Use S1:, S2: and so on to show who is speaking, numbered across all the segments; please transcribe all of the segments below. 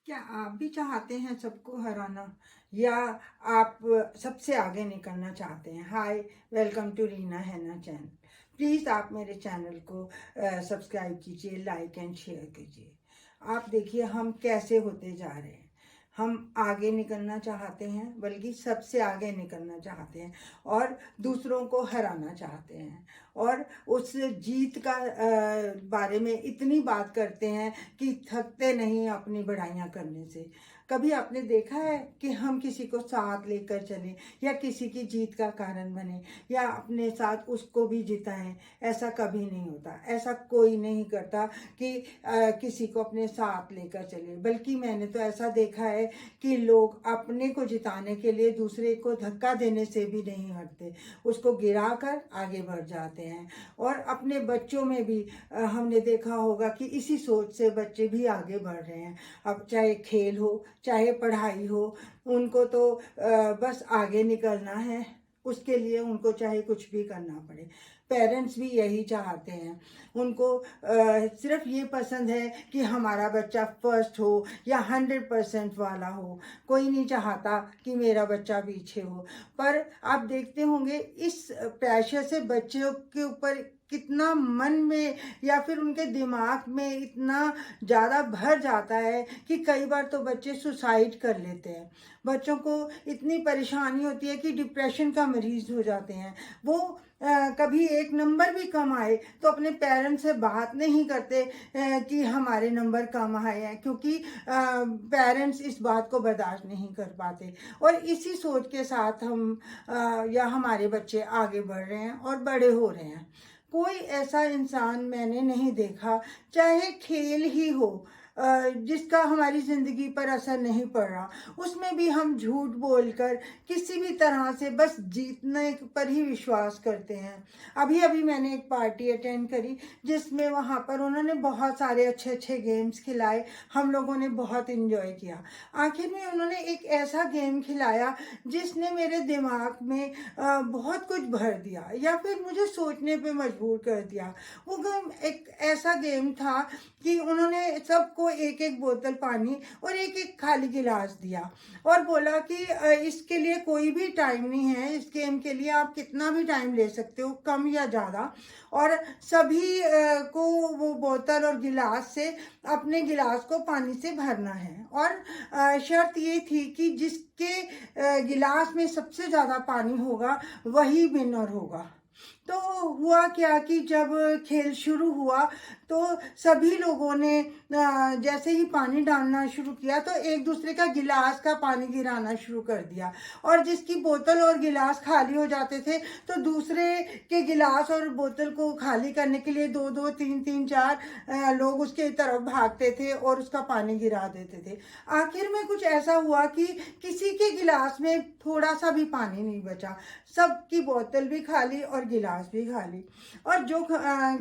S1: क्या आप भी चाहते हैं सबको हराना या आप सबसे आगे निकलना चाहते हैं? हाय, वेलकम टू रीना हैना चैनल। प्लीज़ आप मेरे चैनल को सब्सक्राइब कीजिए, लाइक एंड शेयर कीजिए। आप देखिए हम कैसे होते जा रहे हैं। हम आगे निकलना चाहते हैं, बल्कि सबसे आगे निकलना चाहते हैं और दूसरों को हराना चाहते हैं और उस जीत का बारे में इतनी बात करते हैं कि थकते नहीं अपनी बढ़ाइयाँ करने से। कभी आपने देखा है कि हम किसी को साथ लेकर चलें या किसी की जीत का कारण बने या अपने साथ उसको भी जिताएं? ऐसा कभी नहीं होता। ऐसा कोई नहीं करता कि किसी को अपने साथ लेकर चले। बल्कि मैंने तो ऐसा देखा है कि लोग अपने को जिताने के लिए दूसरे को धक्का देने से भी नहीं हटते, उसको गिराकर आगे बढ़ जाते हैं। और अपने बच्चों में भी हमने देखा होगा कि इसी सोच से बच्चे भी आगे बढ़ रहे हैं। अब चाहे खेल हो, चाहे पढ़ाई हो, उनको तो बस आगे निकलना है। उसके लिए उनको चाहे कुछ भी करना पड़े। पेरेंट्स भी यही चाहते हैं। उनको सिर्फ ये पसंद है कि हमारा बच्चा फर्स्ट हो या 100% वाला हो। कोई नहीं चाहता कि मेरा बच्चा पीछे हो। पर आप देखते होंगे इस प्रेशर से बच्चों के ऊपर कितना मन में या फिर उनके दिमाग में इतना ज़्यादा भर जाता है कि कई बार तो बच्चे सुसाइड कर लेते हैं। बच्चों को इतनी परेशानी होती है कि डिप्रेशन का मरीज हो जाते हैं। वो कभी एक नंबर भी कम आए तो अपने पेरेंट्स से बात नहीं करते कि हमारे नंबर कम आए हैं, क्योंकि पेरेंट्स इस बात को बर्दाश्त नहीं कर पाते। और इसी सोच के साथ हम या हमारे बच्चे आगे बढ़ रहे हैं और बड़े हो रहे हैं। कोई ऐसा इंसान मैंने नहीं देखा, चाहे खेल ही हो, जिसका हमारी ज़िंदगी पर असर नहीं पड़ रहा। उसमें भी हम झूठ बोलकर किसी भी तरह से बस जीतने पर ही विश्वास करते हैं। अभी अभी मैंने एक पार्टी अटेंड करी जिसमें वहाँ पर उन्होंने बहुत सारे अच्छे अच्छे गेम्स खिलाए। हम लोगों ने बहुत इन्जॉय किया। आखिर में उन्होंने एक ऐसा गेम खिलाया जिसने मेरे दिमाग में बहुत कुछ भर दिया या फिर मुझे सोचने पे मजबूर कर दिया। वो गेम एक ऐसा गेम था कि उन्होंने सबको एक एक बोतल पानी और एक एक खाली गिलास दिया और बोला कि इसके लिए कोई भी टाइम नहीं है। इस गेम के लिए आप कितना भी टाइम ले सकते हो, कम या ज़्यादा। और सभी को वो बोतल और गिलास से अपने गिलास को पानी से भरना है। और शर्त ये थी कि जिसके गिलास में सबसे ज़्यादा पानी होगा वही विनर होगा। तो हुआ क्या कि जब खेल शुरू हुआ तो सभी लोगों ने जैसे ही पानी डालना शुरू किया तो एक दूसरे का गिलास का पानी गिराना शुरू कर दिया। और जिसकी बोतल और गिलास खाली हो जाते थे तो दूसरे के गिलास और बोतल को खाली करने के लिए दो दो तीन तीन चार लोग उसके तरफ भागते थे और उसका पानी गिरा देते थे। आखिर में कुछ ऐसा हुआ कि किसी के गिलास में थोड़ा सा भी पानी नहीं बचा। सबकी बोतल भी खाली और गिलास भी खाली। और जो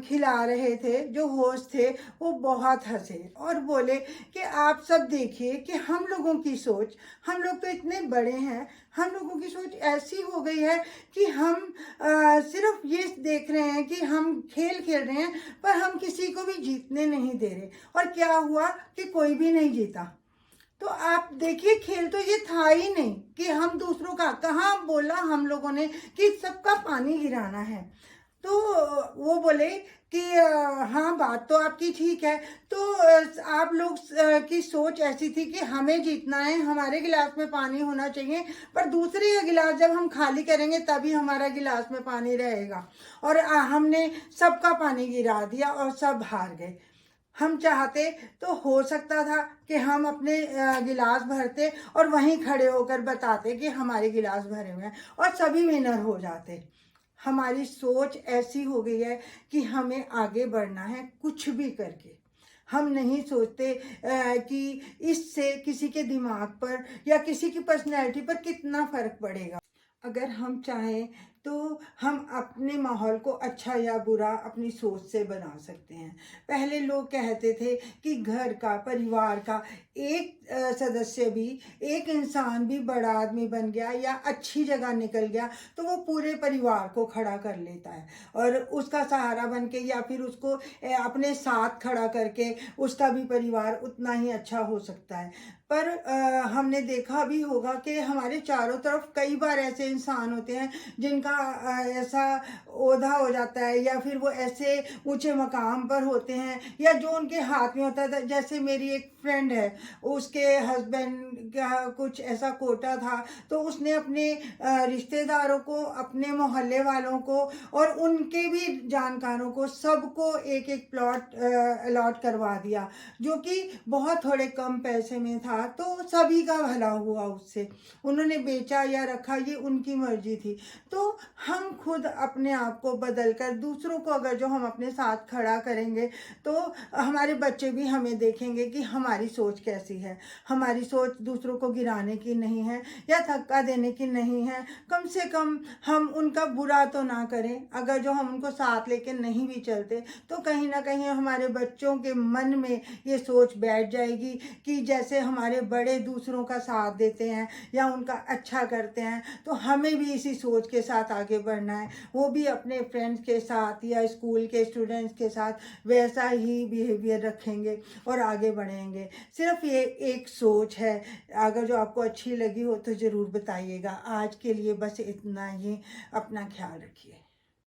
S1: खिला रहे थे, जो होस्ट थे, वो बहुत हंसे और बोले कि आप सब देखिए कि हम लोगों की सोच, हम लोग तो इतने बड़े हैं, हम लोगों की सोच ऐसी हो गई है कि हम सिर्फ ये देख रहे हैं कि हम खेल खेल रहे हैं, पर हम किसी को भी जीतने नहीं दे रहे। और क्या हुआ कि कोई भी नहीं जीता। तो आप देखिए खेल तो ये था ही नहीं कि हम दूसरों का, कहाँ बोला हम लोगों ने कि सबका पानी गिराना है। तो वो बोले कि हाँ बात तो आपकी ठीक है। तो आप लोग की सोच ऐसी थी कि हमें जीतना है, हमारे गिलास में पानी होना चाहिए, पर दूसरे का गिलास जब हम खाली करेंगे तभी हमारा गिलास में पानी रहेगा। और हमने सबका पानी गिरा दिया और सब हार गए। हम चाहते तो हो सकता था कि हम अपने गिलास भरते और वहीं खड़े होकर बताते कि हमारे गिलास भरे हुए हैं और सभी विनर हो जाते। हमारी सोच ऐसी हो गई है कि हमें आगे बढ़ना है कुछ भी करके। हम नहीं सोचते कि इससे किसी के दिमाग पर या किसी की पर्सनैलिटी पर कितना फर्क पड़ेगा। अगर हम चाहें तो हम अपने माहौल को अच्छा या बुरा अपनी सोच से बना सकते हैं। पहले लोग कहते थे कि घर का, परिवार का एक सदस्य भी, एक इंसान भी बड़ा आदमी बन गया या अच्छी जगह निकल गया तो वो पूरे परिवार को खड़ा कर लेता है और उसका सहारा बन के या फिर उसको अपने साथ खड़ा करके उसका भी परिवार उतना ही अच्छा हो सकता है। पर हमने देखा भी होगा कि हमारे चारों तरफ कई बार ऐसे इंसान होते हैं जिनका ऐसा ओहदा हो जाता है या फिर वो ऐसे ऊंचे मकाम पर होते हैं या जो उनके हाथ में होता है। जैसे मेरी एक फ्रेंड है, उसके हस्बैंड का कुछ ऐसा कोटा था तो उसने अपने रिश्तेदारों को, अपने मोहल्ले वालों को और उनके भी जानकारों को सबको एक एक प्लॉट अलॉट करवा दिया, जो कि बहुत थोड़े कम पैसे में था। तो सभी का भला हुआ उससे। उन्होंने बेचा या रखा ये उनकी मर्जी थी। तो हम खुद अपने आप को बदल कर दूसरों को अगर जो हम अपने साथ खड़ा करेंगे तो हमारे बच्चे भी हमें देखेंगे कि हमारी सोच कैसी है। हमारी सोच दूसरों को गिराने की नहीं है या धक्का देने की नहीं है। कम से कम हम उनका बुरा तो ना करें। अगर जो हम उनको साथ लेके नहीं भी चलते तो कहीं ना कहीं हमारे बच्चों के मन में ये सोच बैठ जाएगी कि जैसे हमारे बड़े दूसरों का साथ देते हैं या उनका अच्छा करते हैं तो हमें भी इसी सोच के साथ आगे बढ़ना है। वो भी अपने फ्रेंड्स के साथ या स्कूल के स्टूडेंट्स के साथ वैसा ही बिहेवियर रखेंगे और आगे बढ़ेंगे। सिर्फ ये एक सोच है। अगर जो आपको अच्छी लगी हो तो ज़रूर बताइएगा। आज के लिए बस इतना ही। अपना ख्याल रखिए।